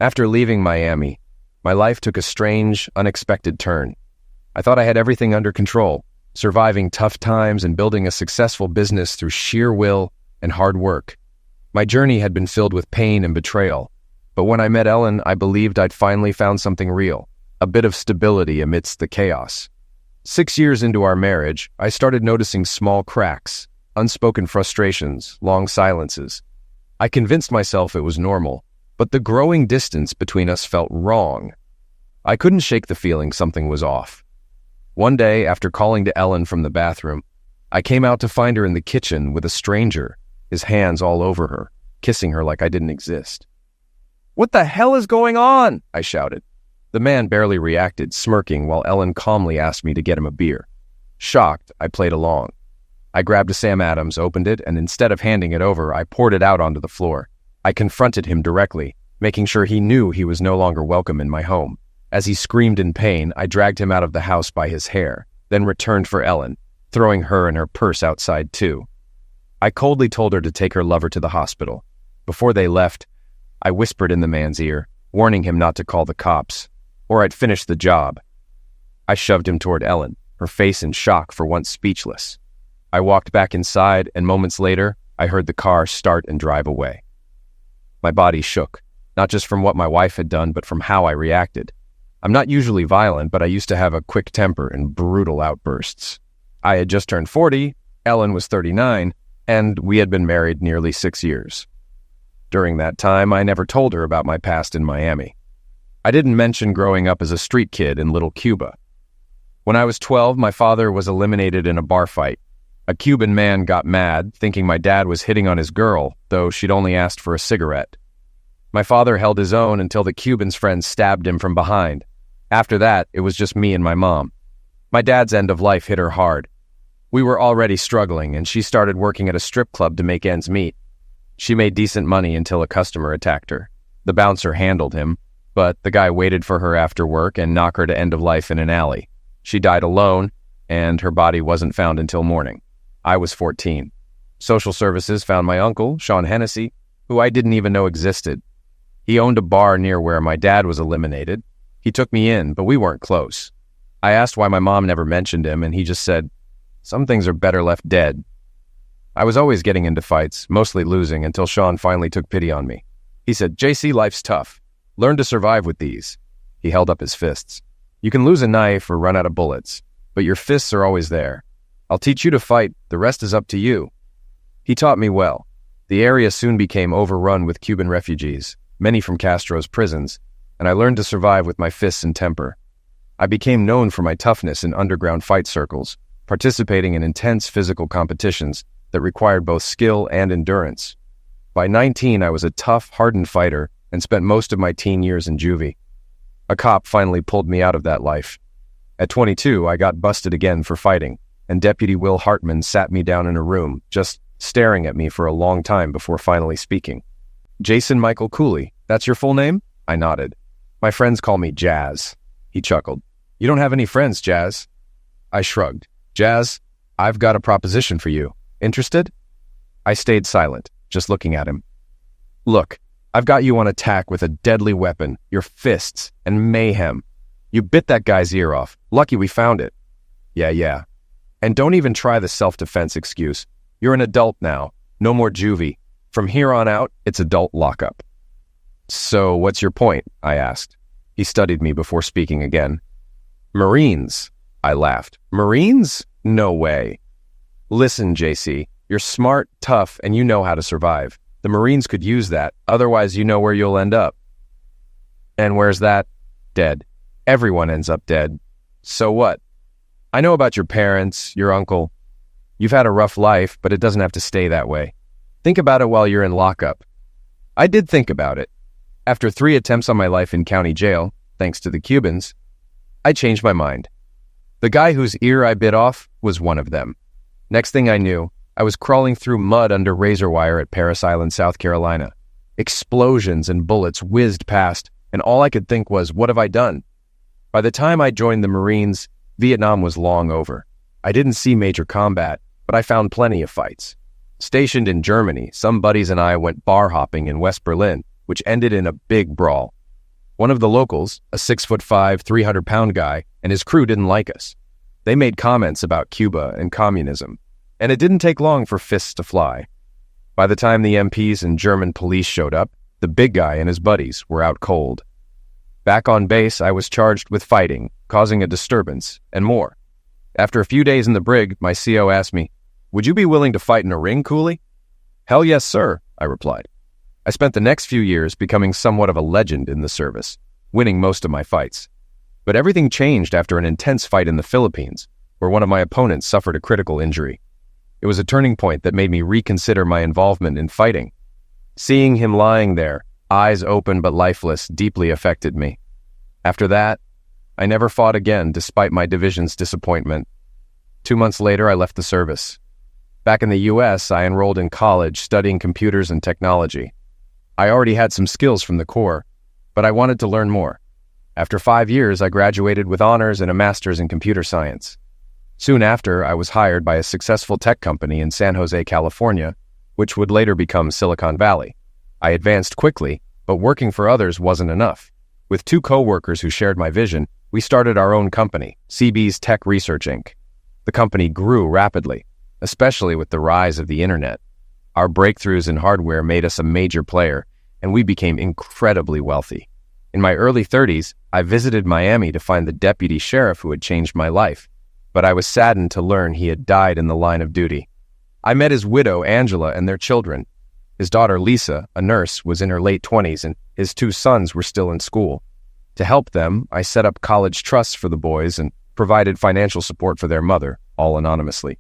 After leaving Miami, my life took a strange, unexpected turn. I thought I had everything under control, surviving tough times and building a successful business through sheer will and hard work. My journey had been filled with pain and betrayal, but when I met Ellen, I believed I'd finally found something real, a bit of stability amidst the chaos. 6 years into our marriage, I started noticing small cracks, unspoken frustrations, long silences. I convinced myself it was normal, but the growing distance between us felt wrong. I couldn't shake the feeling something was off. One day, after calling to Ellen from the bathroom, I came out to find her in the kitchen with a stranger, his hands all over her, kissing her like I didn't exist. "What the hell is going on?" I shouted. The man barely reacted, smirking while Ellen calmly asked me to get him a beer. Shocked, I played along. I grabbed a Sam Adams, opened it, and instead of handing it over, I poured it out onto the floor. I confronted him directly, making sure he knew he was no longer welcome in my home. As he screamed in pain, I dragged him out of the house by his hair, then returned for Ellen, throwing her and her purse outside too. I coldly told her to take her lover to the hospital. Before they left, I whispered in the man's ear, warning him not to call the cops, or I'd finish the job. I shoved him toward Ellen, her face in shock for once speechless. I walked back inside, and moments later, I heard the car start and drive away. My body shook, not just from what my wife had done, but from how I reacted. I'm not usually violent, but I used to have a quick temper and brutal outbursts. I had just turned 40, Ellen was 39, and we had been married nearly 6 years. During that time, I never told her about my past in Miami. I didn't mention growing up as a street kid in Little Cuba. When I was 12, my father was eliminated in a bar fight. A Cuban man got mad, thinking my dad was hitting on his girl, though she'd only asked for a cigarette. My father held his own until the Cuban's friend stabbed him from behind. After that, it was just me and my mom. My dad's end of life hit her hard. We were already struggling, and she started working at a strip club to make ends meet. She made decent money until a customer attacked her. The bouncer handled him, but the guy waited for her after work and knocked her to end of life in an alley. She died alone, and her body wasn't found until morning. I was 14. Social services found my uncle, Sean Hennessy, who I didn't even know existed. He owned a bar near where my dad was eliminated. He took me in, but we weren't close. I asked why my mom never mentioned him, and he just said, "Some things are better left dead." I was always getting into fights, mostly losing, until Sean finally took pity on me. He said, "JC, life's tough. Learn to survive with these." He held up his fists. "You can lose a knife or run out of bullets, but your fists are always there. I'll teach you to fight. The rest is up to you." He taught me well. The area soon became overrun with Cuban refugees, many from Castro's prisons, and I learned to survive with my fists and temper. I became known for my toughness in underground fight circles, participating in intense physical competitions that required both skill and endurance. By 19, I was a tough, hardened fighter and spent most of my teen years in juvie. A cop finally pulled me out of that life. At 22, I got busted again for fighting, and Deputy Will Hartman sat me down in a room, just staring at me for a long time before finally speaking. "Jason Michael Cooley, that's your full name?" I nodded. "My friends call me Jazz." He chuckled. "You don't have any friends, Jazz." I shrugged. "Jazz, I've got a proposition for you. Interested?" I stayed silent, just looking at him. "Look, I've got you on attack with a deadly weapon, your fists, and mayhem. You bit that guy's ear off. Lucky we found it." Yeah. "And don't even try the self-defense excuse. You're an adult now. No more juvie. From here on out, it's adult lockup." "So what's your point?" I asked. He studied me before speaking again. "Marines." I laughed. "Marines? No way." "Listen, JC, you're smart, tough, and you know how to survive. The Marines could use that. Otherwise, you know where you'll end up." "And where's that?" "Dead. Everyone ends up dead. So what? I know about your parents, your uncle. You've had a rough life, but it doesn't have to stay that way. Think about it while you're in lockup." I did think about it. After 3 attempts on my life in county jail, thanks to the Cubans, I changed my mind. The guy whose ear I bit off was one of them. Next thing I knew, I was crawling through mud under razor wire at Parris Island, South Carolina. Explosions and bullets whizzed past, and all I could think was, what have I done? By the time I joined the Marines, Vietnam was long over. I didn't see major combat, but I found plenty of fights. Stationed in Germany, some buddies and I went bar hopping in West Berlin, which ended in a big brawl. One of the locals, a 6'5", 300-pound guy, and his crew didn't like us. They made comments about Cuba and communism, and it didn't take long for fists to fly. By the time the MPs and German police showed up, the big guy and his buddies were out cold. Back on base, I was charged with fighting, causing a disturbance, and more. After a few days in the brig, my CO asked me, "Would you be willing to fight in a ring, Cooley?" "Hell yes, sir," I replied. I spent the next few years becoming somewhat of a legend in the service, winning most of my fights. But everything changed after an intense fight in the Philippines, where one of my opponents suffered a critical injury. It was a turning point that made me reconsider my involvement in fighting. Seeing him lying there, eyes open but lifeless, deeply affected me. After that, I never fought again despite my division's disappointment. 2 months later, I left the service. Back in the US, I enrolled in college studying computers and technology. I already had some skills from the Corps, but I wanted to learn more. After 5 years, I graduated with honors and a master's in computer science. Soon after, I was hired by a successful tech company in San Jose, California, which would later become Silicon Valley. I advanced quickly, but working for others wasn't enough. With 2 co-workers who shared my vision, we started our own company, CB's Tech Research Inc. The company grew rapidly, especially with the rise of the internet. Our breakthroughs in hardware made us a major player, and we became incredibly wealthy. In my early 30s, I visited Miami to find the deputy sheriff who had changed my life, but I was saddened to learn he had died in the line of duty. I met his widow, Angela, and their children. His daughter, Lisa, a nurse, was in her late 20s, and his 2 sons were still in school. To help them, I set up college trusts for the boys and provided financial support for their mother, all anonymously.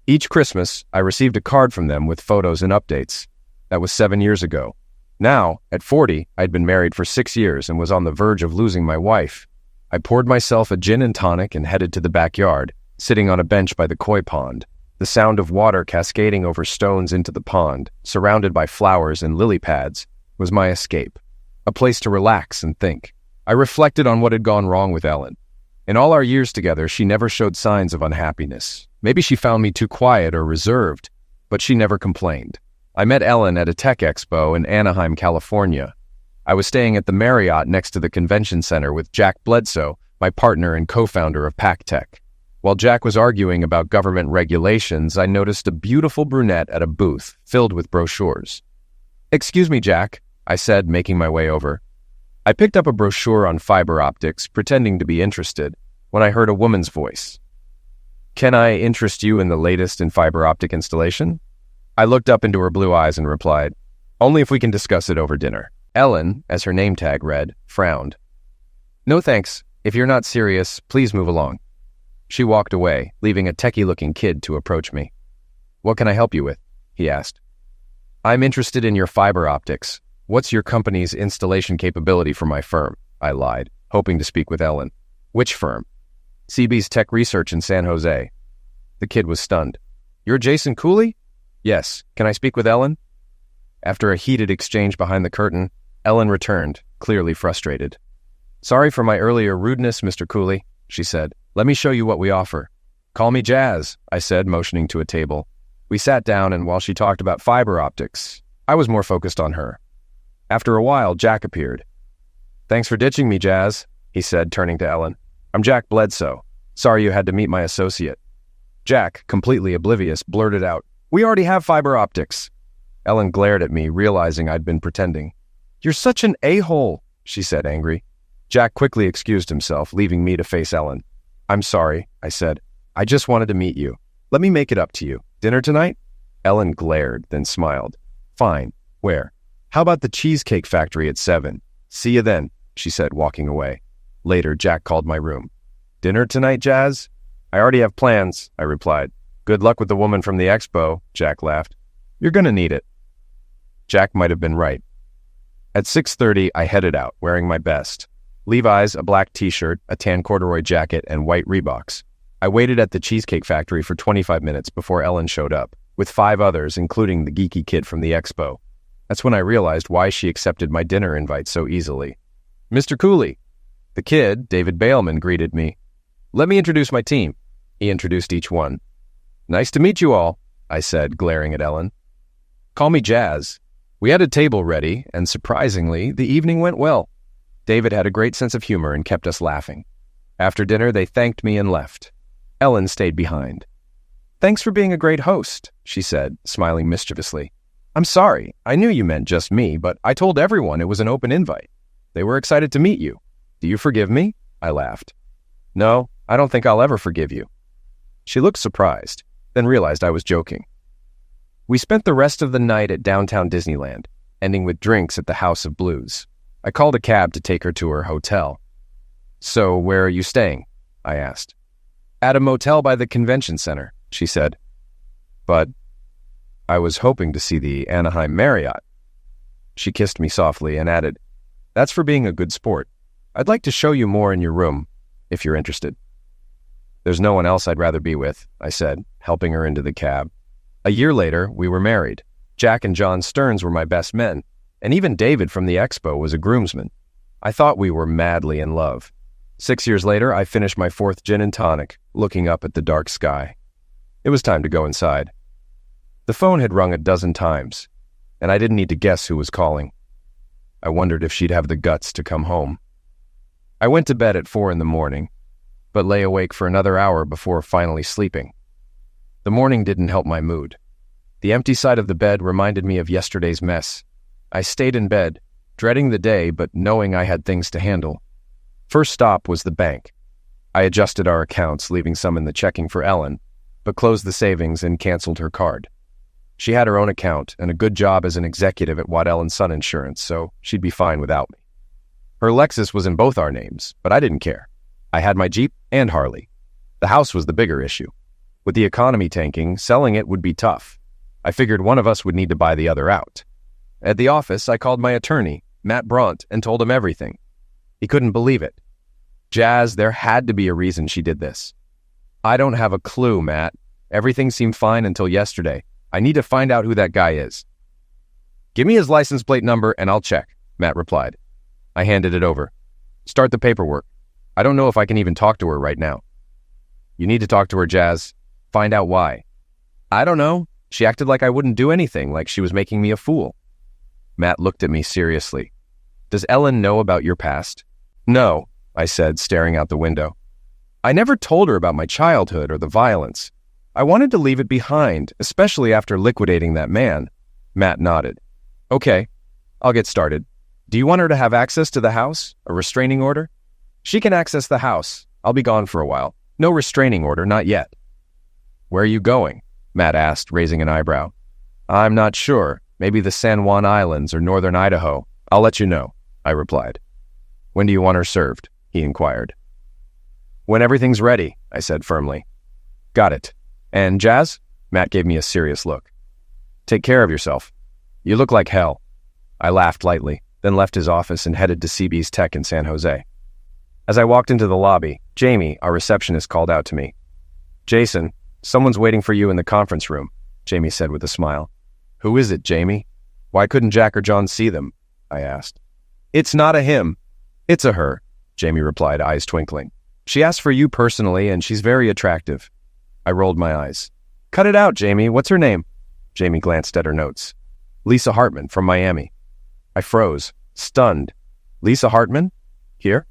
Each Christmas, I received a card from them with photos and updates. That was 7 years ago. Now, at 40, I'd been married for 6 years and was on the verge of losing my wife. I poured myself a gin and tonic and headed to the backyard, sitting on a bench by the koi pond. The sound of water cascading over stones into the pond, surrounded by flowers and lily pads, was my escape, a place to relax and think. I reflected on what had gone wrong with Ellen. In all our years together, she never showed signs of unhappiness. Maybe she found me too quiet or reserved, but she never complained. I met Ellen at a tech expo in Anaheim, California. I was staying at the Marriott next to the convention center with Jack Bledsoe, my partner and co-founder of PackTech. While Jack was arguing about government regulations, I noticed a beautiful brunette at a booth filled with brochures. "Excuse me, Jack," I said, making my way over. I picked up a brochure on fiber optics, pretending to be interested, when I heard a woman's voice. "Can I interest you in the latest in fiber optic installation?" I looked up into her blue eyes and replied, "Only if we can discuss it over dinner." Ellen, as her name tag read, frowned. "No thanks. If you're not serious, please move along." She walked away, leaving a techie-looking kid to approach me. "What can I help you with?" he asked. "I'm interested in your fiber optics. What's your company's installation capability for my firm?" I lied, hoping to speak with Ellen. "Which firm?" "CB's Tech Research in San Jose." The kid was stunned. "You're Jason Cooley?" "Yes. Can I speak with Ellen?" After a heated exchange behind the curtain, Ellen returned, clearly frustrated. "Sorry for my earlier rudeness, Mr. Cooley," she said. "Let me show you what we offer." "Call me Jazz," I said, motioning to a table. We sat down, and while she talked about fiber optics, I was more focused on her. After a while, Jack appeared. "Thanks for ditching me, Jazz," he said, turning to Ellen. "I'm Jack Bledsoe. Sorry you had to meet my associate." Jack, completely oblivious, blurted out, "We already have fiber optics." Ellen glared at me, realizing I'd been pretending. "You're such an a-hole," she said, angry. Jack quickly excused himself, leaving me to face Ellen. "I'm sorry," I said. "I just wanted to meet you. Let me make it up to you. Dinner tonight?" Ellen glared, then smiled. "Fine. Where?" "How about the Cheesecake Factory at 7? See you then," she said, walking away. Later, Jack called my room. "Dinner tonight, Jazz?" "I already have plans," I replied. "Good luck with the woman from the expo," Jack laughed. "You're gonna need it." Jack might have been right. At 6:30, I headed out, wearing my best. Levi's, a black t-shirt, a tan corduroy jacket, and white Reeboks. I waited at the Cheesecake Factory for 25 minutes before Ellen showed up, with 5 others, including the geeky kid from the expo. That's when I realized why she accepted my dinner invite so easily. "Mr. Cooley." The kid, David Bailman, greeted me. "Let me introduce my team." He introduced each one. "Nice to meet you all," I said, glaring at Ellen. "Call me Jazz." We had a table ready, and surprisingly, the evening went well. David had a great sense of humor and kept us laughing. After dinner, they thanked me and left. Ellen stayed behind. "Thanks for being a great host," she said, smiling mischievously. "I'm sorry. I knew you meant just me, but I told everyone it was an open invite. They were excited to meet you. Do you forgive me?" I laughed. "No, I don't think I'll ever forgive you." She looked surprised, then realized I was joking. We spent the rest of the night at downtown Disneyland, ending with drinks at the House of Blues. I called a cab to take her to her hotel. "So, where are you staying?" I asked. "At a motel by the convention center," she said. "But I was hoping to see the Anaheim Marriott." She kissed me softly and added, "That's for being a good sport. I'd like to show you more in your room, if you're interested." "There's no one else I'd rather be with," I said, helping her into the cab. A year later, we were married. Jack and John Stearns were my best men, and even David from the expo was a groomsman. I thought we were madly in love. 6 years later, I finished my 4th gin and tonic, looking up at the dark sky. It was time to go inside. The phone had rung a dozen times, and I didn't need to guess who was calling. I wondered if she'd have the guts to come home. I went to bed at 4 in the morning, but lay awake for another hour before finally sleeping. The morning didn't help my mood. The empty side of the bed reminded me of yesterday's mess. I stayed in bed, dreading the day but knowing I had things to handle. First stop was the bank. I adjusted our accounts, leaving some in the checking for Ellen, but closed the savings and canceled her card. She had her own account and a good job as an executive at Waddell & Son Insurance, so she'd be fine without me. Her Lexus was in both our names, but I didn't care. I had my Jeep and Harley. The house was the bigger issue. With the economy tanking, selling it would be tough. I figured one of us would need to buy the other out. At the office, I called my attorney, Matt Braunt, and told him everything. He couldn't believe it. "Jazz, there had to be a reason she did this." "I don't have a clue, Matt. Everything seemed fine until yesterday. I need to find out who that guy is." "Give me his license plate number and I'll check," Matt replied. I handed it over. "Start the paperwork. I don't know if I can even talk to her right now." "You need to talk to her, Jazz. Find out why." "I don't know. She acted like I wouldn't do anything, like she was making me a fool." Matt looked at me seriously. "Does Ellen know about your past?" "No," I said, staring out the window. "I never told her about my childhood or the violence. I wanted to leave it behind, especially after liquidating that man." Matt nodded. "Okay, I'll get started. Do you want her to have access to the house? A restraining order?" "She can access the house. I'll be gone for a while. No restraining order, not yet." "Where are you going?" Matt asked, raising an eyebrow. "I'm not sure. Maybe the San Juan Islands or northern Idaho. I'll let you know," I replied. "When do you want her served?" he inquired. "When everything's ready," I said firmly. "Got it. And Jazz?" Matt gave me a serious look. "Take care of yourself. You look like hell." I laughed lightly, then left his office and headed to CB's Tech in San Jose. As I walked into the lobby, Jamie, our receptionist, called out to me. "Jason, someone's waiting for you in the conference room," Jamie said with a smile. "Who is it, Jamie? Why couldn't Jack or John see them?" I asked. "It's not a him. It's a her," Jamie replied, eyes twinkling. "She asked for you personally, and she's very attractive." I rolled my eyes. "Cut it out, Jamie. What's her name?" Jamie glanced at her notes. "Lisa Hartman from Miami." I froze, stunned. "Lisa Hartman? Here?"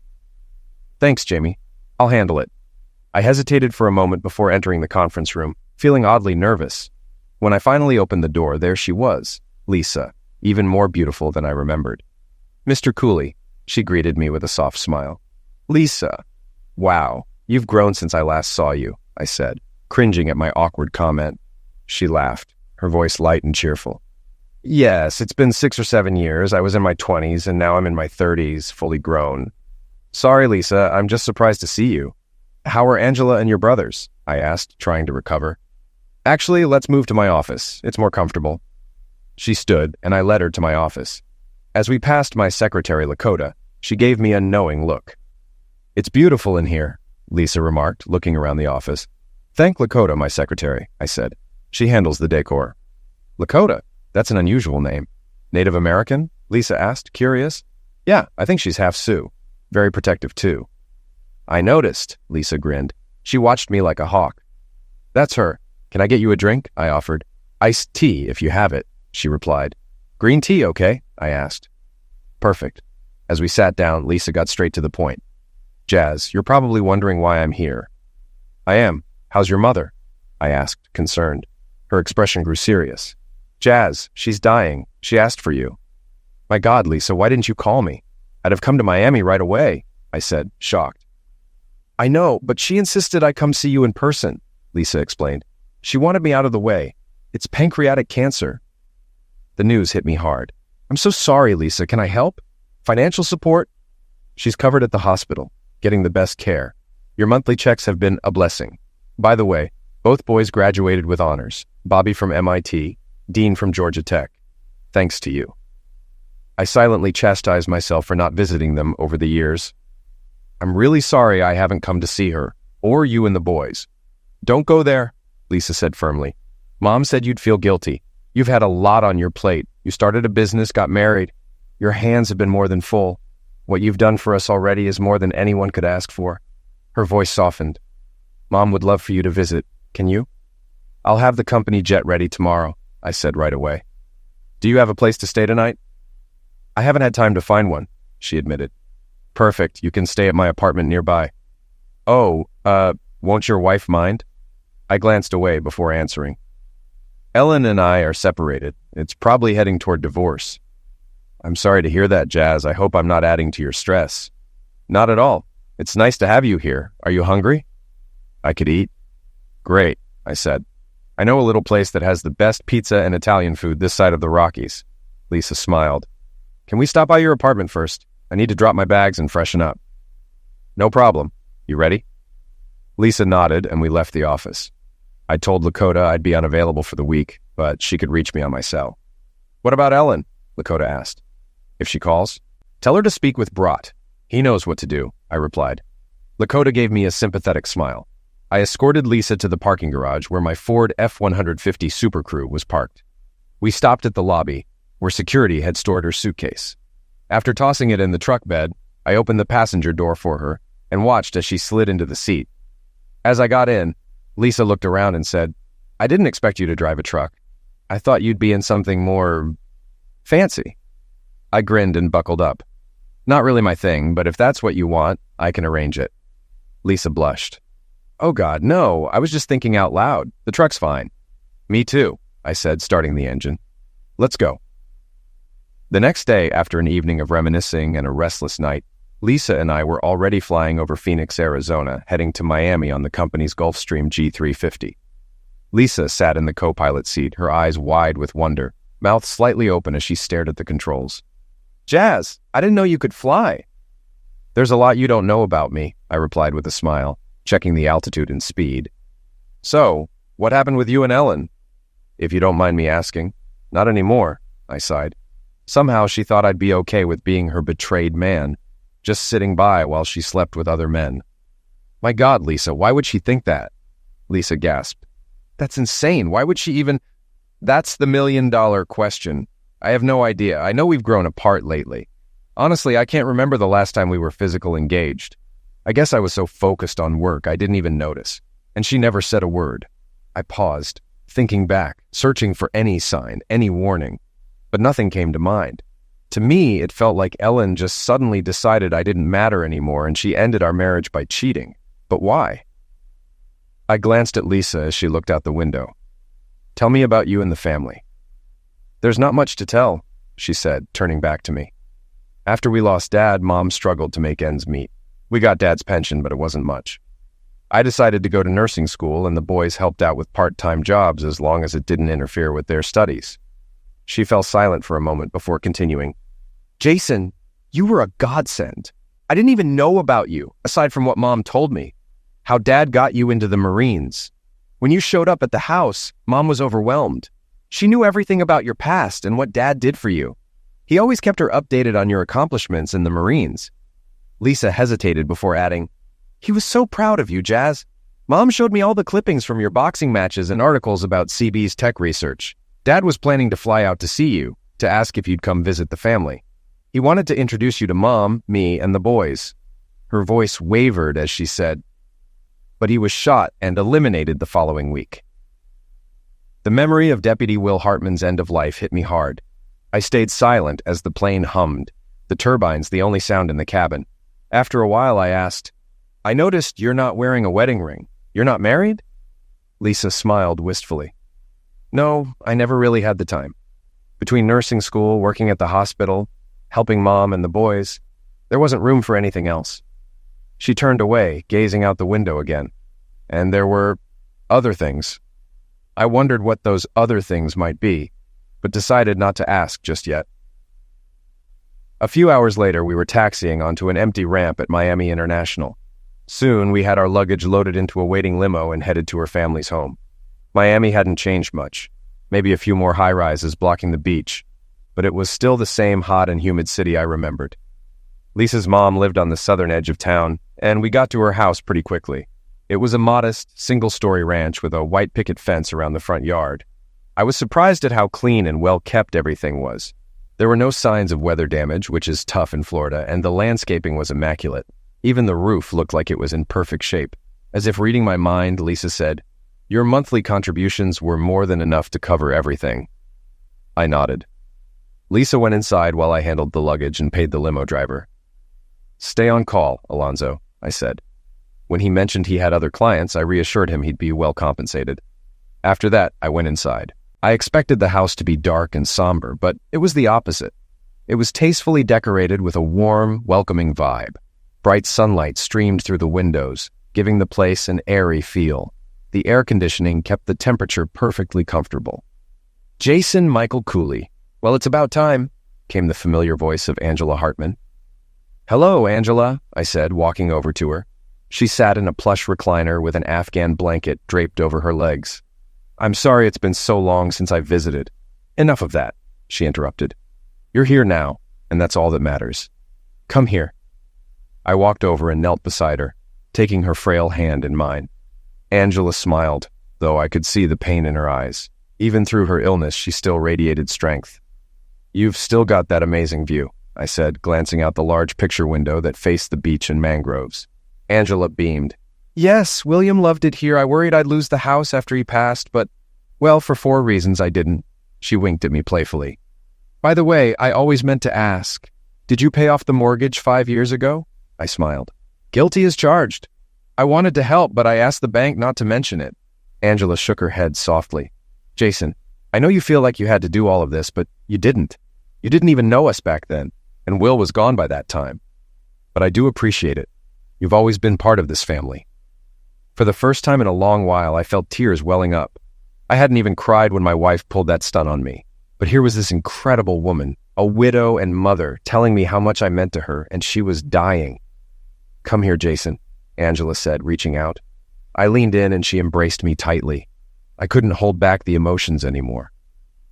"Thanks, Jamie. I'll handle it." I hesitated for a moment before entering the conference room, feeling oddly nervous. When I finally opened the door, there she was, Lisa, even more beautiful than I remembered. "Mr. Cooley," she greeted me with a soft smile. "Lisa. Wow, you've grown since I last saw you," I said, cringing at my awkward comment. She laughed, her voice light and cheerful. "Yes, it's been 6 or 7 years. I was in my 20s, and now I'm in my 30s, fully grown. Sorry, Lisa, I'm just surprised to see you. How are Angela and your brothers?" I asked, trying to recover. "Actually, let's move to my office. It's more comfortable." She stood, and I led her to my office. As we passed my secretary, Lakota, she gave me a knowing look. "It's beautiful in here," Lisa remarked, looking around the office. "Thank Lakota, my secretary," I said. "She handles the decor." "Lakota? That's an unusual name." "Native American?" Lisa asked, curious. "Yeah, I think she's half Sioux. Very protective, too." "I noticed," Lisa grinned. She watched me like a hawk. "That's her. Can I get you a drink?" I offered. "Iced tea, if you have it," she replied. "Green tea, okay?" I asked. "Perfect." As we sat down, Lisa got straight to the point. Jazz, you're probably wondering why I'm here. I am. How's your mother? I asked, concerned. Her expression grew serious. Jazz, she's dying. She asked for you. My God, Lisa, why didn't you call me? I'd have come to Miami right away, I said, shocked. I know, but she insisted I come see you in person, Lisa explained. She wanted me out of the way. It's pancreatic cancer. The news hit me hard. I'm so sorry, Lisa. Can I help? Financial support? She's covered at the hospital, getting the best care. Your monthly checks have been a blessing. By the way, both boys graduated with honors. Bobby from MIT, Dean from Georgia Tech. Thanks to you. I silently chastised myself for not visiting them over the years. I'm really sorry I haven't come to see her, or you and the boys. Don't go there, Lisa said firmly. Mom said you'd feel guilty. You've had a lot on your plate. You started a business, got married. Your hands have been more than full. What you've done for us already is more than anyone could ask for. Her voice softened. Mom would love for you to visit. Can you? I'll have the company jet ready tomorrow, I said right away. Do you have a place to stay tonight? I haven't had time to find one, she admitted. Perfect. You can stay at my apartment nearby. Oh, won't your wife mind? I glanced away before answering. Ellen and I are separated. It's probably heading toward divorce. I'm sorry to hear that, Jazz. I hope I'm not adding to your stress. Not at all. It's nice to have you here. Are you hungry? I could eat. Great, I said. I know a little place that has the best pizza and Italian food this side of the Rockies. Lisa smiled. Can we stop by your apartment first? I need to drop my bags and freshen up. No problem. You ready? Lisa nodded and we left the office. I told Lakota I'd be unavailable for the week, but she could reach me on my cell. What about Ellen? Lakota asked. If she calls, tell her to speak with Brat. He knows what to do, I replied. Lakota gave me a sympathetic smile. I escorted Lisa to the parking garage where my Ford F-150 Super Crew was parked. We stopped at the lobby, where security had stored her suitcase. After tossing it in the truck bed, I opened the passenger door for her and watched as she slid into the seat. As I got in, Lisa looked around and said, I didn't expect you to drive a truck. I thought you'd be in something more fancy. I grinned and buckled up. Not really my thing, but if that's what you want, I can arrange it. Lisa blushed. Oh God, no, I was just thinking out loud. The truck's fine. Me too, I said, starting the engine. Let's go. The next day, after an evening of reminiscing and a restless night, Lisa and I were already flying over Phoenix, Arizona, heading to Miami on the company's Gulfstream G350. Lisa sat in the co-pilot seat, her eyes wide with wonder, mouth slightly open as she stared at the controls. Jazz, I didn't know you could fly. There's a lot you don't know about me, I replied with a smile, checking the altitude and speed. So, what happened with you and Ellen? If you don't mind me asking. Not anymore, I sighed. Somehow she thought I'd be okay with being her betrayed man, just sitting by while she slept with other men. My God, Lisa, why would she think that? Lisa gasped. That's insane. Why would she even... That's the million-dollar question. I have no idea. I know we've grown apart lately. Honestly, I can't remember the last time we were physically engaged. I guess I was so focused on work I didn't even notice, and she never said a word. I paused, thinking back, searching for any sign, any warning. But nothing came to mind. To me, it felt like Ellen just suddenly decided I didn't matter anymore and she ended our marriage by cheating. But why? I glanced at Lisa as she looked out the window. Tell me about you and the family. There's not much to tell, she said, turning back to me. After we lost Dad, Mom struggled to make ends meet. We got Dad's pension, but it wasn't much. I decided to go to nursing school and the boys helped out with part-time jobs as long as it didn't interfere with their studies. She fell silent for a moment before continuing. Jason, you were a godsend. I didn't even know about you, aside from what Mom told me. How Dad got you into the Marines. When you showed up at the house, Mom was overwhelmed. She knew everything about your past and what Dad did for you. He always kept her updated on your accomplishments in the Marines. Lisa hesitated before adding, He was so proud of you, Jazz. Mom showed me all the clippings from your boxing matches and articles about CB's tech research. Dad was planning to fly out to see you, to ask if you'd come visit the family. He wanted to introduce you to Mom, me, and the boys. Her voice wavered as she said, but he was shot and eliminated the following week. The memory of Deputy Will Hartman's end of life hit me hard. I stayed silent as the plane hummed, the turbines the only sound in the cabin. After a while, I asked, "I noticed you're not wearing a wedding ring. You're not married?" Lisa smiled wistfully. "No, I never really had the time. Between nursing school, working at the hospital, helping Mom and the boys, there wasn't room for anything else." She turned away, gazing out the window again. And there were other things. I wondered what those other things might be, but decided not to ask just yet. A few hours later, we were taxiing onto an empty ramp at Miami International. Soon, we had our luggage loaded into a waiting limo and headed to her family's home. Miami hadn't changed much, maybe a few more high-rises blocking the beach, but it was still the same hot and humid city I remembered. Lisa's mom lived on the southern edge of town, and we got to her house pretty quickly. It was a modest, single-story ranch with a white picket fence around the front yard. I was surprised at how clean and well-kept everything was. There were no signs of weather damage, which is tough in Florida, and the landscaping was immaculate. Even the roof looked like it was in perfect shape. As if reading my mind, Lisa said, "Your monthly contributions were more than enough to cover everything." I nodded. Lisa went inside while I handled the luggage and paid the limo driver. "Stay on call, Alonzo," I said. When he mentioned he had other clients, I reassured him he'd be well compensated. After that, I went inside. I expected the house to be dark and somber, but it was the opposite. It was tastefully decorated with a warm, welcoming vibe. Bright sunlight streamed through the windows, giving the place an airy feel. The air conditioning kept the temperature perfectly comfortable. "Jason Michael Cooley. Well, it's about time," came the familiar voice of Angela Hartman. "Hello, Angela," I said, walking over to her. She sat in a plush recliner with an Afghan blanket draped over her legs. "I'm sorry it's been so long since I visited." "Enough of that," she interrupted. "You're here now, and that's all that matters. Come here." I walked over and knelt beside her, taking her frail hand in mine. Angela smiled, though I could see the pain in her eyes. Even through her illness, she still radiated strength. "You've still got that amazing view," I said, glancing out the large picture window that faced the beach and mangroves. Angela beamed. "Yes, William loved it here. I worried I'd lose the house after he passed, but, well, for 4 reasons I didn't." She winked at me playfully. "By the way, I always meant to ask, did you pay off the mortgage 5 years ago?" I smiled. "Guilty as charged. I wanted to help, but I asked the bank not to mention it." Angela shook her head softly. "Jason, I know you feel like you had to do all of this, but you didn't. You didn't even know us back then, and Will was gone by that time. But I do appreciate it. You've always been part of this family." For the first time in a long while, I felt tears welling up. I hadn't even cried when my wife pulled that stunt on me. But here was this incredible woman, a widow and mother, telling me how much I meant to her, and she was dying. "Come here, Jason," Angela said, reaching out. I leaned in and she embraced me tightly. I couldn't hold back the emotions anymore.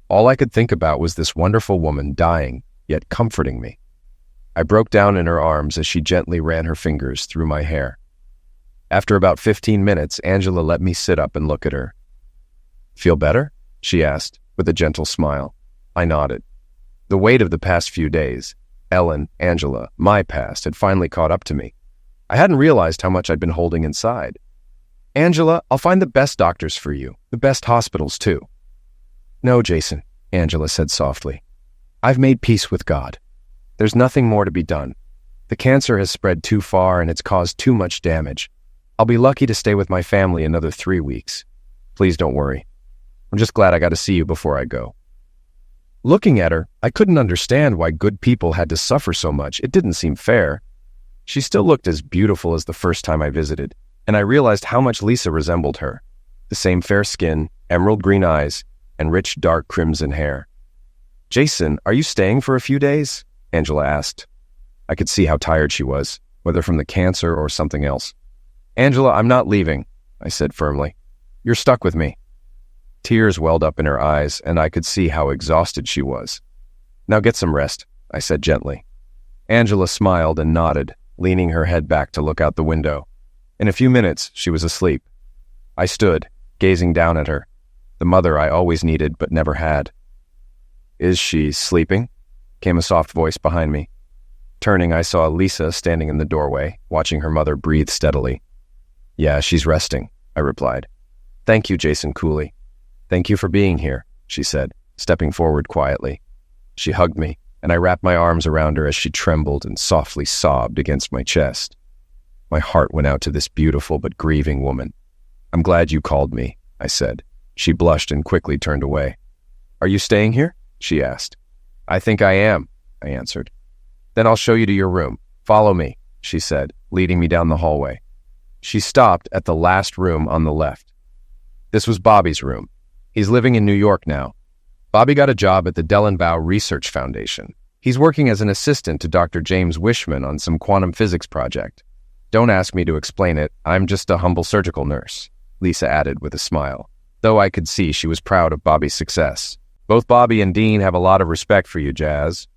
All I could think about was this wonderful woman dying, yet comforting me. I broke down in her arms as she gently ran her fingers through my hair. After about 15 minutes, Angela let me sit up and look at her. "Feel better?" she asked, with a gentle smile. I nodded. The weight of the past few days, Ellen, Angela, my past, had finally caught up to me. I hadn't realized how much I'd been holding inside. "Angela, I'll find the best doctors for you, the best hospitals, too." "No, Jason," Angela said softly. "I've made peace with God. There's nothing more to be done. The cancer has spread too far and it's caused too much damage. I'll be lucky to stay with my family another 3 weeks. Please don't worry. I'm just glad I got to see you before I go." Looking at her, I couldn't understand why good people had to suffer so much. It didn't seem fair. She still looked as beautiful as the first time I visited, and I realized how much Lisa resembled her. The same fair skin, emerald green eyes, and rich dark crimson hair. "Jason, are you staying for a few days?" Angela asked. I could see how tired she was, whether from the cancer or something else. "Angela, I'm not leaving," I said firmly. "You're stuck with me." Tears welled up in her eyes, and I could see how exhausted she was. "Now get some rest," I said gently. Angela smiled and nodded, leaning her head back to look out the window. In a few minutes, she was asleep. I stood, gazing down at her, the mother I always needed but never had. "Is she sleeping?" came a soft voice behind me. Turning, I saw Lisa standing in the doorway, watching her mother breathe steadily. "Yeah, she's resting," I replied. "Thank you, Jason Cooley." "Thank you for being here," she said, stepping forward quietly. She hugged me, and I wrapped my arms around her as she trembled and softly sobbed against my chest. My heart went out to this beautiful but grieving woman. "I'm glad you called me," I said. She blushed and quickly turned away. "Are you staying here?" she asked. "I think I am," I answered. "Then I'll show you to your room. Follow me," she said, leading me down the hallway. She stopped at the last room on the left. This was Bobby's room. He's living in New York now. Bobby got a job at the Dellenbaugh Research Foundation. He's working as an assistant to Dr. James Wishman on some quantum physics project. "Don't ask me to explain it. I'm just a humble surgical nurse," Lisa added with a smile, though I could see she was proud of Bobby's success. "Both Bobby and Dean have a lot of respect for you, Jazz.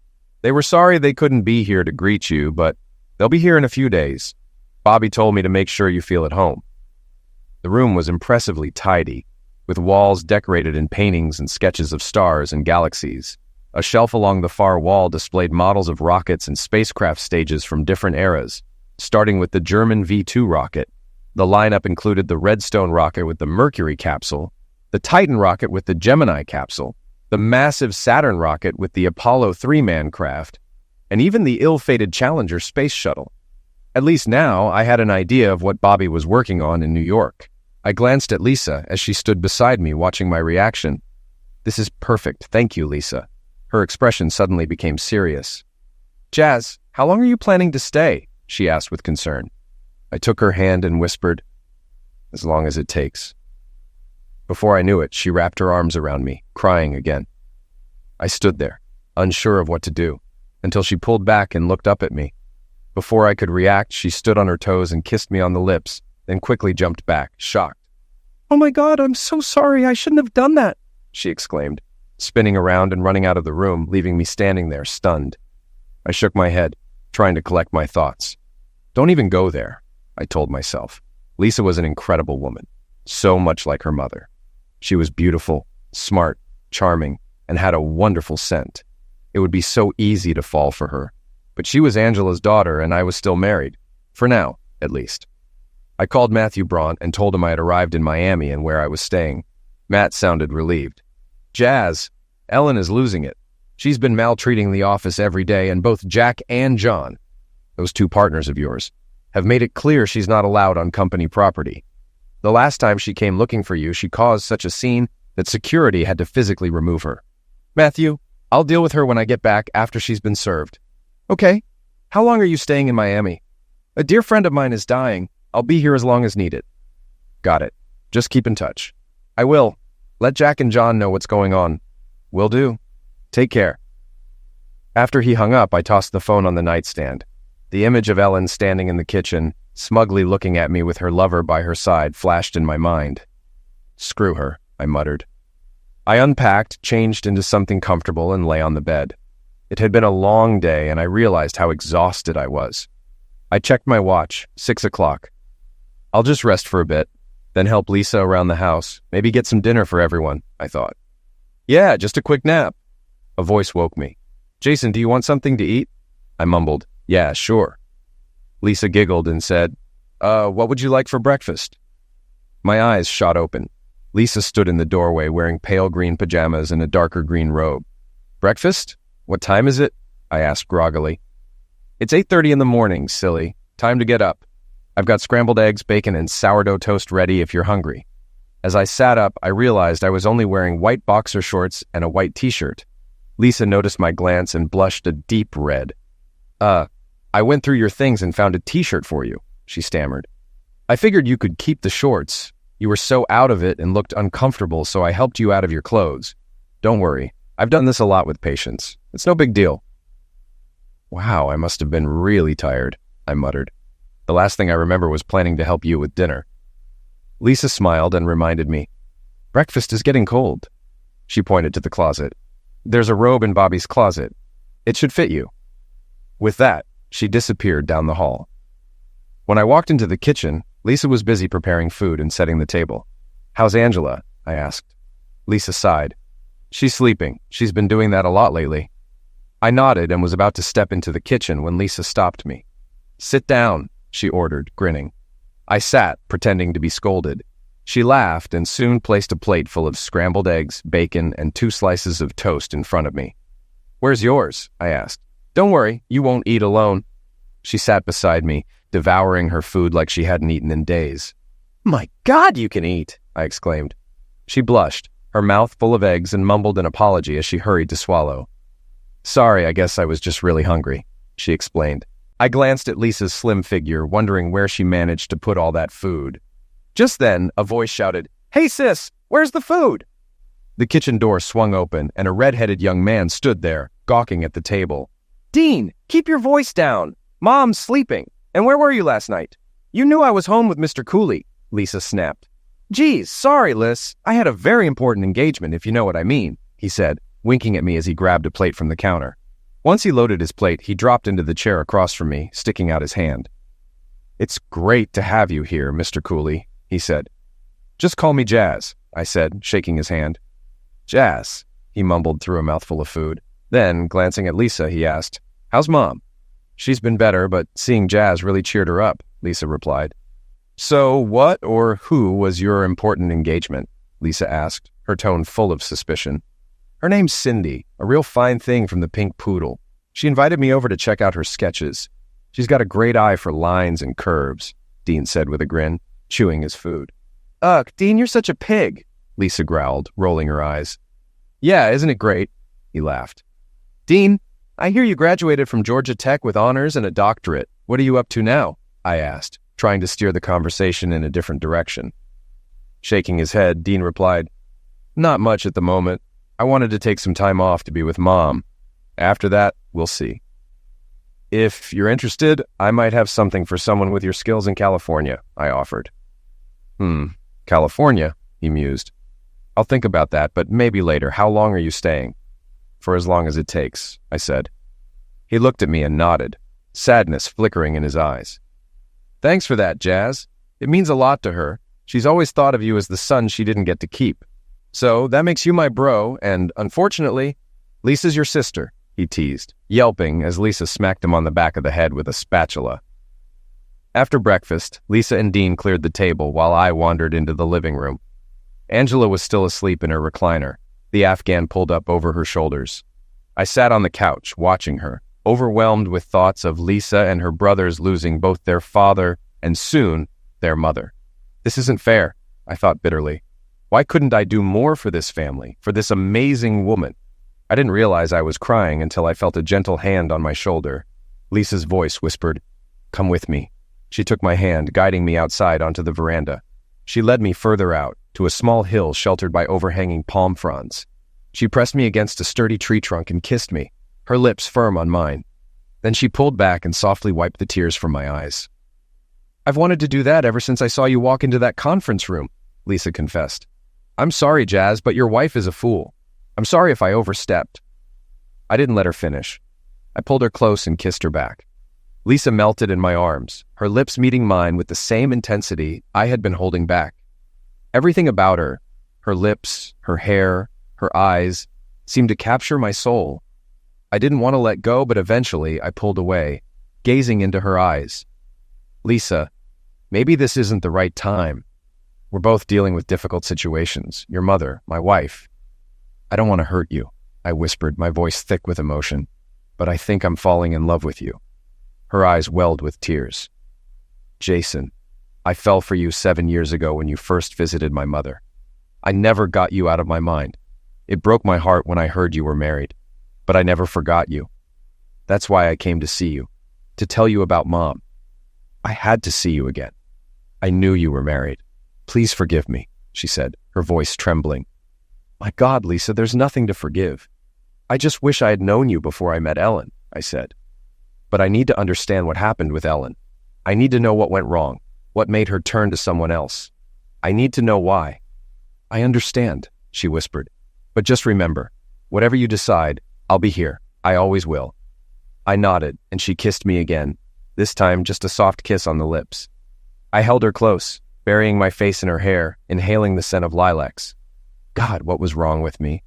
They were sorry they couldn't be here to greet you, but they'll be here in a few days. Bobby told me to make sure you feel at home." The room was impressively tidy, with walls decorated in paintings and sketches of stars and galaxies. A shelf along the far wall displayed models of rockets and spacecraft stages from different eras, starting with the German V-2 rocket. The lineup included the Redstone rocket with the Mercury capsule, the Titan rocket with the Gemini capsule, the massive Saturn rocket with the Apollo 3-man craft, and even the ill-fated Challenger space shuttle. At least now, I had an idea of what Bobby was working on in New York. I glanced at Lisa as she stood beside me watching my reaction. "This is perfect, thank you, Lisa." Her expression suddenly became serious. "Jazz, how long are you planning to stay?" she asked with concern. I took her hand and whispered, "As long as it takes." Before I knew it, she wrapped her arms around me, crying again. I stood there, unsure of what to do, until she pulled back and looked up at me. Before I could react, she stood on her toes and kissed me on the lips, then quickly jumped back, shocked. "Oh my God, I'm so sorry, I shouldn't have done that," she exclaimed, spinning around and running out of the room, leaving me standing there, stunned. I shook my head, trying to collect my thoughts. "Don't even go there," I told myself. Lisa was an incredible woman, so much like her mother. She was beautiful, smart, charming, and had a wonderful scent. It would be so easy to fall for her. But she was Angela's daughter, and I was still married. For now, at least. I called Matthew Braunt and told him I had arrived in Miami and where I was staying. Matt sounded relieved. "Jazz, Ellen is losing it. She's been maltreating the office every day, and both Jack and John, those two partners of yours, have made it clear she's not allowed on company property. The last time she came looking for you, she caused such a scene that security had to physically remove her. Matthew, I'll deal with her when I get back after she's been served." "Okay. How long are you staying in Miami?" "A dear friend of mine is dying. I'll be here as long as needed." "Got it. Just keep in touch." "I will. Let Jack and John know what's going on." "Will do. Take care." After he hung up, I tossed the phone on the nightstand. The image of Ellen standing in the kitchen, smugly looking at me with her lover by her side, flashed in my mind. "Screw her," I muttered. I unpacked, changed into something comfortable, and lay on the bed. It had been a long day, and I realized how exhausted I was. I checked my watch, 6 o'clock. I'll just rest for a bit, then help Lisa around the house, maybe get some dinner for everyone, I thought. "Yeah, just a quick nap." A voice woke me. "Jason, do you want something to eat?" I mumbled, "Yeah, sure." Lisa giggled and said, What would you like for breakfast?" My eyes shot open. Lisa stood in the doorway wearing pale green pajamas and a darker green robe. "Breakfast? What time is it?" I asked groggily. "It's 8:30 in the morning, silly. Time to get up. I've got scrambled eggs, bacon, and sourdough toast ready if you're hungry." As I sat up, I realized I was only wearing white boxer shorts and a white t-shirt. Lisa noticed my glance and blushed a deep red. I went through your things and found a t-shirt for you," she stammered. "I figured you could keep the shorts. You were so out of it and looked uncomfortable, so I helped you out of your clothes. Don't worry. I've done this a lot with patients. It's no big deal." "Wow, I must have been really tired," I muttered. "The last thing I remember was planning to help you with dinner." Lisa smiled and reminded me, "Breakfast is getting cold." She pointed to the closet. "There's a robe in Bobby's closet. It should fit you." With that, she disappeared down the hall. When I walked into the kitchen, Lisa was busy preparing food and setting the table. "How's Angela?" I asked. Lisa sighed. "She's sleeping. She's been doing that a lot lately." I nodded and was about to step into the kitchen when Lisa stopped me. "Sit down," she ordered, grinning. I sat, pretending to be scolded. She laughed and soon placed a plate full of scrambled eggs, bacon, and 2 slices of toast in front of me. Where's yours? I asked. Don't worry, you won't eat alone. She sat beside me, devouring her food like she hadn't eaten in days. My God, you can eat, I exclaimed. She blushed, her mouth full of eggs, and mumbled an apology as she hurried to swallow. Sorry, I guess I was just really hungry, she explained. I glanced at Lisa's slim figure, wondering where she managed to put all that food. Just then, a voice shouted, Hey sis, where's the food? The kitchen door swung open, and a red-headed young man stood there, gawking at the table. Dean, keep your voice down. Mom's sleeping. And where were you last night? You knew I was home with Mr. Cooley, Lisa snapped. Geez, sorry, Liz. I had a very important engagement, if you know what I mean, he said, winking at me as he grabbed a plate from the counter. Once he loaded his plate, he dropped into the chair across from me, sticking out his hand. It's great to have you here, Mr. Cooley, he said. Just call me Jazz, I said, shaking his hand. Jazz, he mumbled through a mouthful of food. Then, glancing at Lisa, he asked, How's Mom? She's been better, but seeing Jazz really cheered her up, Lisa replied. So what or who was your important engagement? Lisa asked, her tone full of suspicion. Her name's Cindy, a real fine thing from the Pink Poodle. She invited me over to check out her sketches. She's got a great eye for lines and curves, Dean said with a grin, chewing his food. Ugh, Dean, you're such a pig, Lisa growled, rolling her eyes. Yeah, isn't it great? He laughed. Dean, I hear you graduated from Georgia Tech with honors and a doctorate. What are you up to now? I asked, trying to steer the conversation in a different direction. Shaking his head, Dean replied, Not much at the moment. I wanted to take some time off to be with Mom. After that, we'll see. If you're interested, I might have something for someone with your skills in California, I offered. California, he mused. I'll think about that, but maybe later. How long are you staying? For as long as it takes, I said. He looked at me and nodded, sadness flickering in his eyes. Thanks for that, Jazz. It means a lot to her. She's always thought of you as the son she didn't get to keep. So that makes you my bro, and unfortunately, Lisa's your sister, he teased, yelping as Lisa smacked him on the back of the head with a spatula. After breakfast, Lisa and Dean cleared the table while I wandered into the living room. Angela was still asleep in her recliner, the Afghan pulled up over her shoulders. I sat on the couch, watching her, overwhelmed with thoughts of Lisa and her brothers losing both their father and soon their mother. This isn't fair, I thought bitterly. Why couldn't I do more for this family, for this amazing woman? I didn't realize I was crying until I felt a gentle hand on my shoulder. Lisa's voice whispered, Come with me. She took my hand, guiding me outside onto the veranda. She led me further out, to a small hill sheltered by overhanging palm fronds. She pressed me against a sturdy tree trunk and kissed me, her lips firm on mine. Then she pulled back and softly wiped the tears from my eyes. I've wanted to do that ever since I saw you walk into that conference room, Lisa confessed. I'm sorry, Jazz, but your wife is a fool. I'm sorry if I overstepped. I didn't let her finish. I pulled her close and kissed her back. Lisa melted in my arms, her lips meeting mine with the same intensity I had been holding back. Everything about her, her lips, her hair, her eyes, seemed to capture my soul. I didn't want to let go, but eventually I pulled away, gazing into her eyes. Lisa, maybe this isn't the right time. We're both dealing with difficult situations. Your mother, my wife. I don't want to hurt you, I whispered, my voice thick with emotion, but I think I'm falling in love with you. Her eyes welled with tears. Jason, I fell for you 7 years ago when you first visited my mother. I never got you out of my mind. It broke my heart when I heard you were married, but I never forgot you. That's why I came to see you, to tell you about Mom. I had to see you again. I knew you were married. Please forgive me, she said, her voice trembling. My God, Lisa, there's nothing to forgive. I just wish I had known you before I met Ellen, I said. But I need to understand what happened with Ellen. I need to know what went wrong, what made her turn to someone else. I need to know why. I understand, she whispered. But just remember, whatever you decide, I'll be here. I always will. I nodded, and she kissed me again, this time just a soft kiss on the lips. I held her close, burying my face in her hair, inhaling the scent of lilacs. God, what was wrong with me?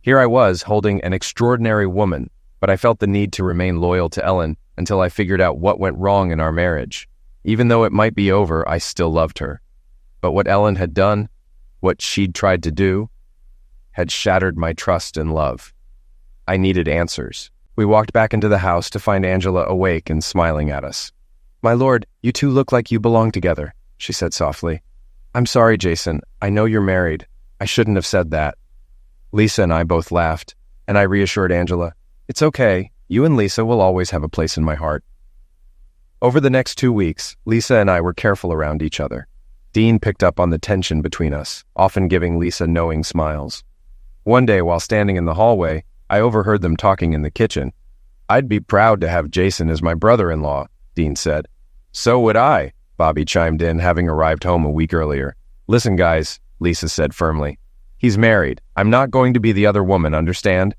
Here I was, holding an extraordinary woman, but I felt the need to remain loyal to Ellen until I figured out what went wrong in our marriage. Even though it might be over, I still loved her. But what Ellen had done, what she'd tried to do, had shattered my trust and love. I needed answers. We walked back into the house to find Angela awake and smiling at us. "My lord, you two look like you belong together," she said softly. "I'm sorry, Jason. I know you're married. I shouldn't have said that." Lisa and I both laughed, and I reassured Angela, "It's okay. You and Lisa will always have a place in my heart." Over the next 2 weeks, Lisa and I were careful around each other. Dean picked up on the tension between us, often giving Lisa knowing smiles. One day, while standing in the hallway, I overheard them talking in the kitchen. "I'd be proud to have Jason as my brother-in-law," Dean said. "So would I," Bobby chimed in, having arrived home a week earlier. "Listen, guys," Lisa said firmly. "He's married. I'm not going to be the other woman, understand?"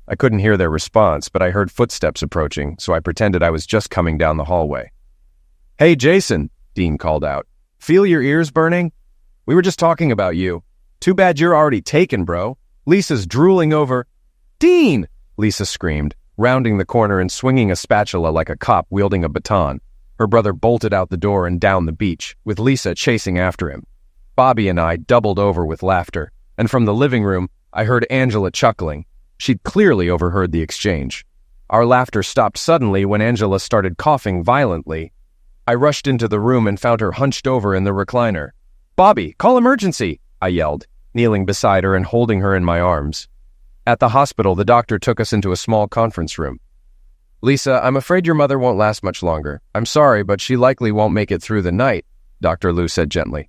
I couldn't hear their response, but I heard footsteps approaching, so I pretended I was just coming down the hallway. "Hey, Jason," Dean called out. "Feel your ears burning? We were just talking about you. Too bad you're already taken, bro. Lisa's drooling over—" "Dean!" Lisa screamed, rounding the corner and swinging a spatula like a cop wielding a baton. Her brother bolted out the door and down the beach, with Lisa chasing after him. Bobby and I doubled over with laughter, and from the living room, I heard Angela chuckling. She'd clearly overheard the exchange. Our laughter stopped suddenly when Angela started coughing violently. I rushed into the room and found her hunched over in the recliner. "Bobby, call emergency!" I yelled, kneeling beside her and holding her in my arms. At the hospital, the doctor took us into a small conference room. "Lisa, I'm afraid your mother won't last much longer. I'm sorry, but she likely won't make it through the night," Dr. Liu said gently.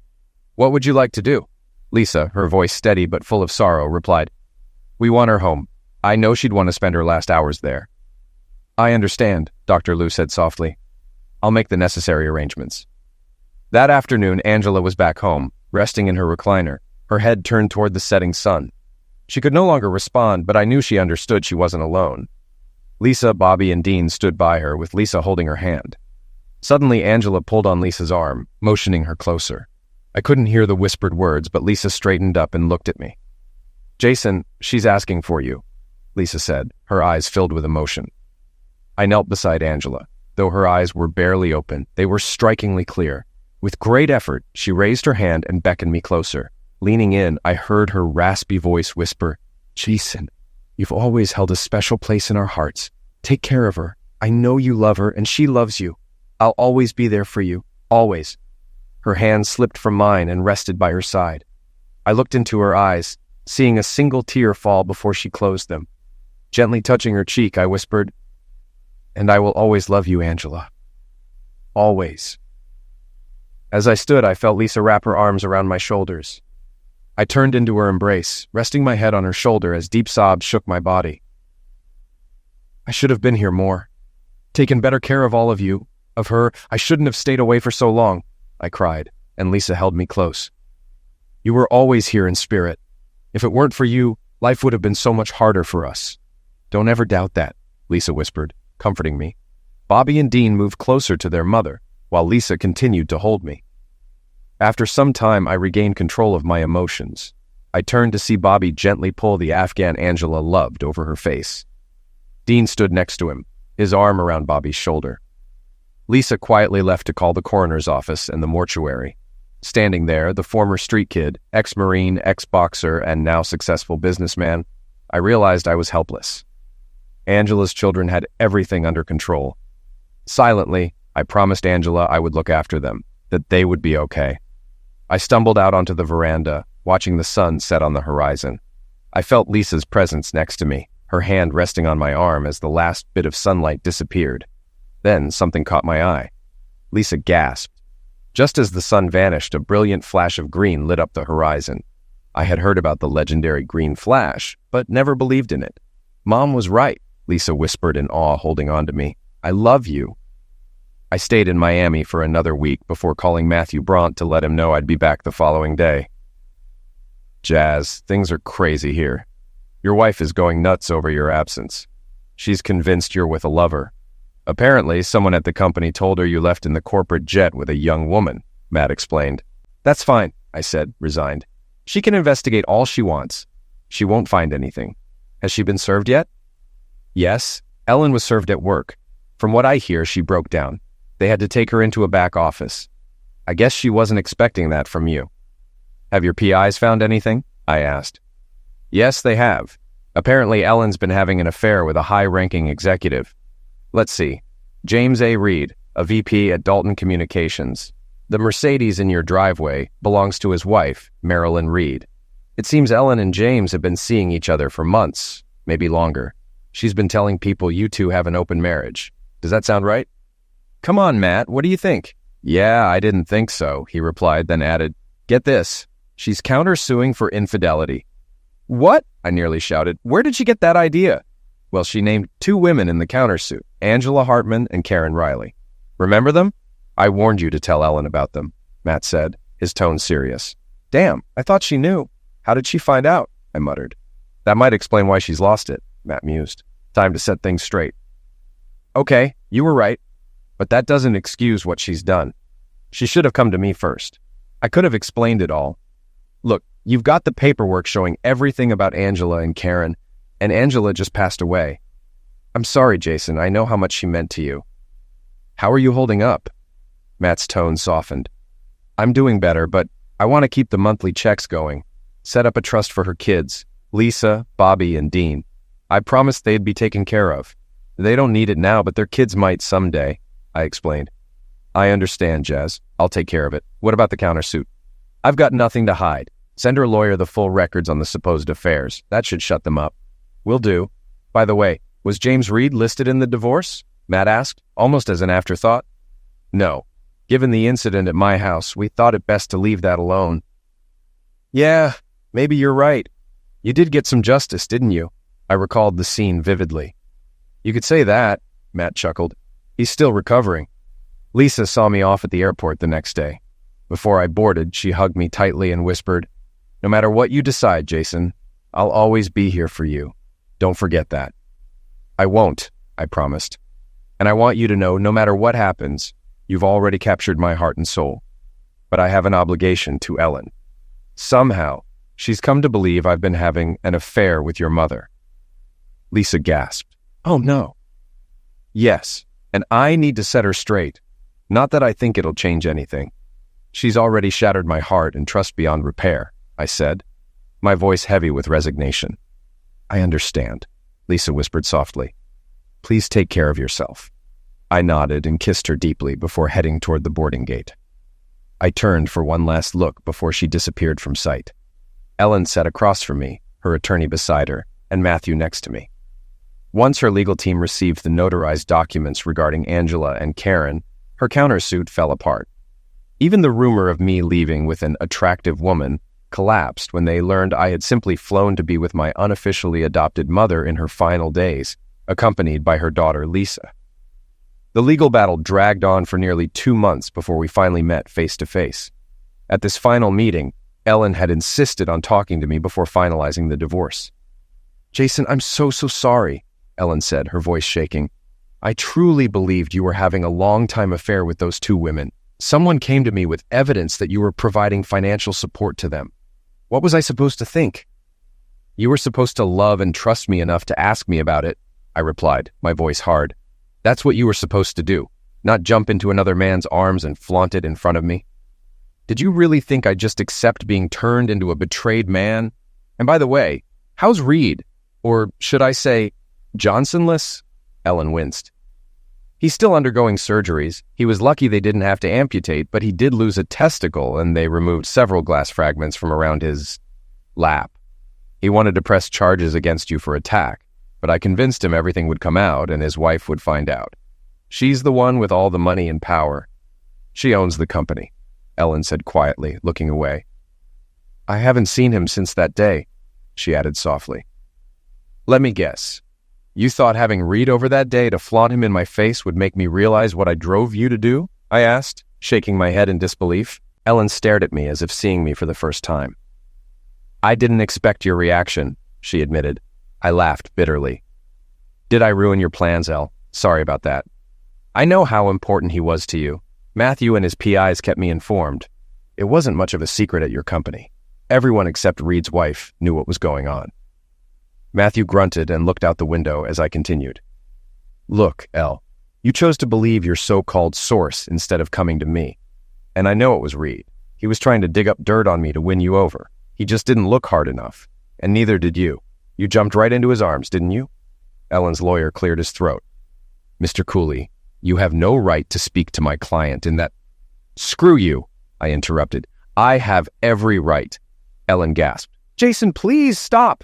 "What would you like to do?" Lisa, her voice steady but full of sorrow, replied, "We want her home. I know she'd want to spend her last hours there." "I understand," Dr. Liu said softly. "I'll make the necessary arrangements." That afternoon, Angela was back home, resting in her recliner, her head turned toward the setting sun. She could no longer respond, but I knew she understood she wasn't alone. Lisa, Bobby, and Dean stood by her, with Lisa holding her hand. Suddenly, Angela pulled on Lisa's arm, motioning her closer. I couldn't hear the whispered words, but Lisa straightened up and looked at me. "Jason, she's asking for you," Lisa said, her eyes filled with emotion. I knelt beside Angela. Though her eyes were barely open, they were strikingly clear. With great effort, she raised her hand and beckoned me closer. Leaning in, I heard her raspy voice whisper, "Jason, you've always held a special place in our hearts. Take care of her. I know you love her and she loves you. I'll always be there for you. Always." Her hand slipped from mine and rested by her side. I looked into her eyes, seeing a single tear fall before she closed them. Gently touching her cheek, I whispered, "And I will always love you, Angela. Always." As I stood, I felt Lisa wrap her arms around my shoulders. I turned into her embrace, resting my head on her shoulder as deep sobs shook my body. "I should have been here more. Taken better care of all of you, of her. I shouldn't have stayed away for so long," I cried, and Lisa held me close. "You were always here in spirit. If it weren't for you, life would have been so much harder for us. Don't ever doubt that," Lisa whispered, comforting me. Bobby and Dean moved closer to their mother, while Lisa continued to hold me. After some time, I regained control of my emotions. I turned to see Bobby gently pull the Afghan Angela loved over her face. Dean stood next to him, his arm around Bobby's shoulder. Lisa quietly left to call the coroner's office and the mortuary. Standing there, the former street kid, ex-Marine, ex-boxer, and now successful businessman, I realized I was helpless. Angela's children had everything under control. Silently, I promised Angela I would look after them, that they would be okay. I stumbled out onto the veranda, watching the sun set on the horizon. I felt Lisa's presence next to me, her hand resting on my arm as the last bit of sunlight disappeared. Then something caught my eye. Lisa gasped. Just as the sun vanished, a brilliant flash of green lit up the horizon. I had heard about the legendary green flash, but never believed in it. "Mom was right," Lisa whispered in awe, holding on to me. "I love you." I stayed in Miami for another week before calling Matthew Bront to let him know I'd be back the following day. "Jazz, things are crazy here. Your wife is going nuts over your absence. She's convinced you're with a lover. Apparently, someone at the company told her you left in the corporate jet with a young woman," Matt explained. "That's fine," I said, resigned. "She can investigate all she wants. She won't find anything. Has she been served yet?" "Yes, Ellen was served at work. From what I hear, she broke down. They had to take her into a back office. I guess she wasn't expecting that from you." "Have your PIs found anything?" I asked. "Yes, they have. Apparently, Ellen's been having an affair with a high-ranking executive. Let's see. James A. Reed, a VP at Dalton Communications. The Mercedes in your driveway belongs to his wife, Marilyn Reed. It seems Ellen and James have been seeing each other for months, maybe longer. She's been telling people you two have an open marriage. Does that sound right? Come on, Matt, what do you think? Yeah, I didn't think so, he replied, then added, Get this. She's countersuing for infidelity. What? I nearly shouted. Where did she get that idea? Well, she named 2 women in the countersuit, Angela Hartman and Karen Riley. Remember them? I warned you to tell Ellen about them, Matt said, his tone serious. Damn, I thought she knew. How did she find out? I muttered. That might explain why she's lost it, Matt mused. Time to set things straight. Okay, you were right, but that doesn't excuse what she's done. She should have come to me first. I could have explained it all. Look, you've got the paperwork showing everything about Angela and Karen, and Angela just passed away. I'm sorry, Jason. I know how much she meant to you. How are you holding up? Matt's tone softened. I'm doing better, but I want to keep the monthly checks going. Set up a trust for her kids, Lisa, Bobby, and Dean. I promised they'd be taken care of. They don't need it now, but their kids might someday, I explained. I understand, Jazz. I'll take care of it. What about the countersuit? I've got nothing to hide. Send her lawyer the full records on the supposed affairs. That should shut them up. Will do. By the way, was James Reed listed in the divorce? Matt asked, almost as an afterthought. No. Given the incident at my house, we thought it best to leave that alone. Yeah, maybe you're right. You did get some justice, didn't you? I recalled the scene vividly. You could say that, Matt chuckled. He's still recovering. Lisa saw me off at the airport the next day. Before I boarded, she hugged me tightly and whispered, No matter what you decide, Jason, I'll always be here for you. Don't forget that. I won't, I promised. And I want you to know, no matter what happens, you've already captured my heart and soul. But I have an obligation to Ellen. Somehow, she's come to believe I've been having an affair with your mother. Lisa gasped. Oh, no. Yes, and I need to set her straight. Not that I think it'll change anything. She's already shattered my heart and trust beyond repair, I said, my voice heavy with resignation. I understand, Lisa whispered softly. Please take care of yourself. I nodded and kissed her deeply before heading toward the boarding gate. I turned for one last look before she disappeared from sight. Ellen sat across from me, her attorney beside her, and Matthew next to me. Once her legal team received the notarized documents regarding Angela and Karen, her countersuit fell apart. Even the rumor of me leaving with an attractive woman collapsed when they learned I had simply flown to be with my unofficially adopted mother in her final days, accompanied by her daughter Lisa. The legal battle dragged on for nearly 2 months before we finally met face to face. At this final meeting, Ellen had insisted on talking to me before finalizing the divorce. Jason, I'm so sorry, Ellen said, her voice shaking. I truly believed you were having a long-time affair with those 2 women. Someone came to me with evidence that you were providing financial support to them. What was I supposed to think? You were supposed to love and trust me enough to ask me about it, I replied, my voice hard. That's what you were supposed to do, not jump into another man's arms and flaunt it in front of me. Did you really think I'd just accept being turned into a betrayed man? And by the way, how's Reed? Or should I say, Johnsonless? Ellen winced. He's still undergoing surgeries. He was lucky they didn't have to amputate, but he did lose a testicle, and they removed several glass fragments from around his lap. He wanted to press charges against you for attack, but I convinced him everything would come out and his wife would find out. She's the one with all the money and power. She owns the company, Ellen said quietly, looking away. I haven't seen him since that day, she added softly. Let me guess. You thought having Reed over that day to flaunt him in my face would make me realize what I drove you to do? I asked, shaking my head in disbelief. Ellen stared at me as if seeing me for the first time. I didn't expect your reaction, she admitted. I laughed bitterly. Did I ruin your plans, Elle? Sorry about that. I know how important he was to you. Matthew and his PIs kept me informed. It wasn't much of a secret at your company. Everyone except Reed's wife knew what was going on. Matthew grunted and looked out the window as I continued. Look, Elle, you chose to believe your so-called source instead of coming to me. And I know it was Reed. He was trying to dig up dirt on me to win you over. He just didn't look hard enough. And neither did you. You jumped right into his arms, didn't you? Ellen's lawyer cleared his throat. Mr. Cooley, you have no right to speak to my client in that— Screw you, I interrupted. I have every right. Ellen gasped. Jason, please stop.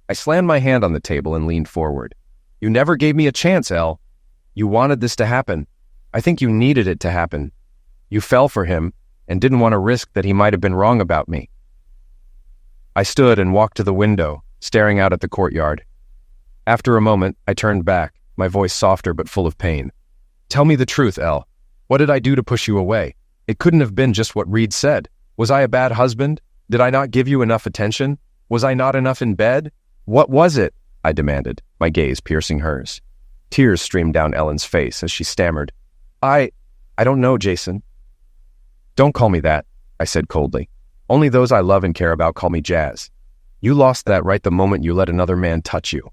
I slammed my hand on the table and leaned forward. You never gave me a chance, Elle. You wanted this to happen. I think you needed it to happen. You fell for him and didn't want to risk that he might have been wrong about me. I stood and walked to the window, staring out at the courtyard. After a moment, I turned back, my voice softer but full of pain. Tell me the truth, Elle. What did I do to push you away? It couldn't have been just what Reed said. Was I a bad husband? Did I not give you enough attention? Was I not enough in bed? What was it? I demanded, my gaze piercing hers. Tears streamed down Ellen's face as she stammered. I don't know, Jason. Don't call me that, I said coldly. Only those I love and care about call me Jazz. You lost that right the moment you let another man touch you.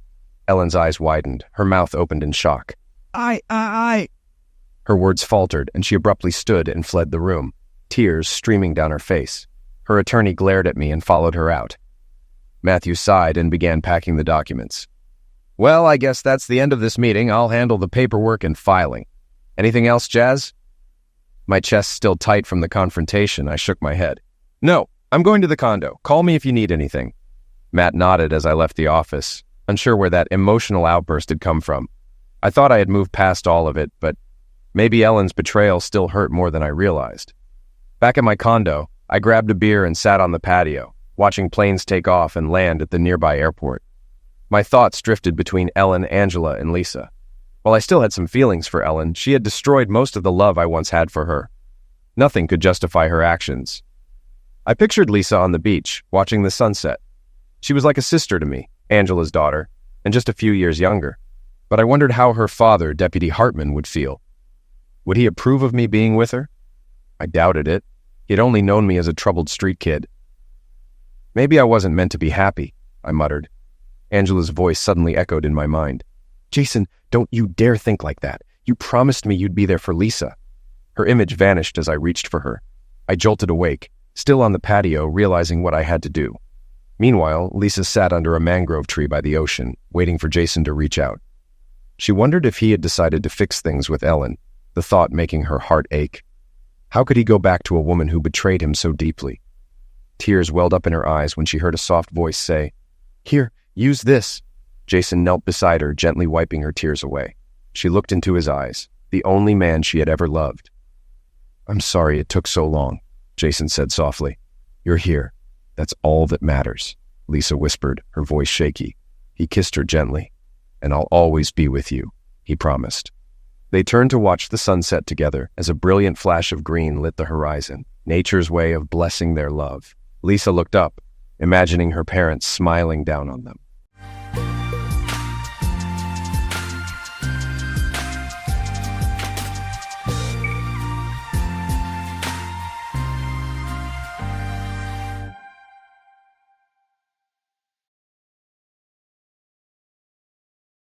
Ellen's eyes widened, her mouth opened in shock. Her words faltered, and she abruptly stood and fled the room, tears streaming down her face. Her attorney glared at me and followed her out. Matthew sighed and began packing the documents. Well, I guess that's the end of this meeting. I'll handle the paperwork and filing. Anything else, Jazz? My chest still tight from the confrontation, I shook my head. No, I'm going to the condo. Call me if you need anything. Matt nodded as I left the office, unsure where that emotional outburst had come from. I thought I had moved past all of it, but maybe Ellen's betrayal still hurt more than I realized. Back at my condo, I grabbed a beer and sat on the patio, watching planes take off and land at the nearby airport. My thoughts drifted between Ellen, Angela, and Lisa. While I still had some feelings for Ellen, she had destroyed most of the love I once had for her. Nothing could justify her actions. I pictured Lisa on the beach, watching the sunset. She was like a sister to me, Angela's daughter, and just a few years younger. But I wondered how her father, Deputy Hartman, would feel. Would he approve of me being with her? I doubted it. He had only known me as a troubled street kid. Maybe I wasn't meant to be happy, I muttered. Angela's voice suddenly echoed in my mind. Jason, don't you dare think like that. You promised me you'd be there for Lisa. Her image vanished as I reached for her. I jolted awake, still on the patio, realizing what I had to do. Meanwhile, Lisa sat under a mangrove tree by the ocean, waiting for Jason to reach out. She wondered if he had decided to fix things with Ellen, the thought making her heart ache. How could he go back to a woman who betrayed him so deeply? Tears welled up in her eyes when she heard a soft voice say, Here, use this. Jason knelt beside her, gently wiping her tears away. She looked into his eyes, the only man she had ever loved. I'm sorry it took so long, Jason said softly. You're here. That's all that matters, Lisa whispered, her voice shaky. He kissed her gently. And I'll always be with you, he promised. They turned to watch the sunset together as a brilliant flash of green lit the horizon, nature's way of blessing their love. Lisa looked up, imagining her parents smiling down on them.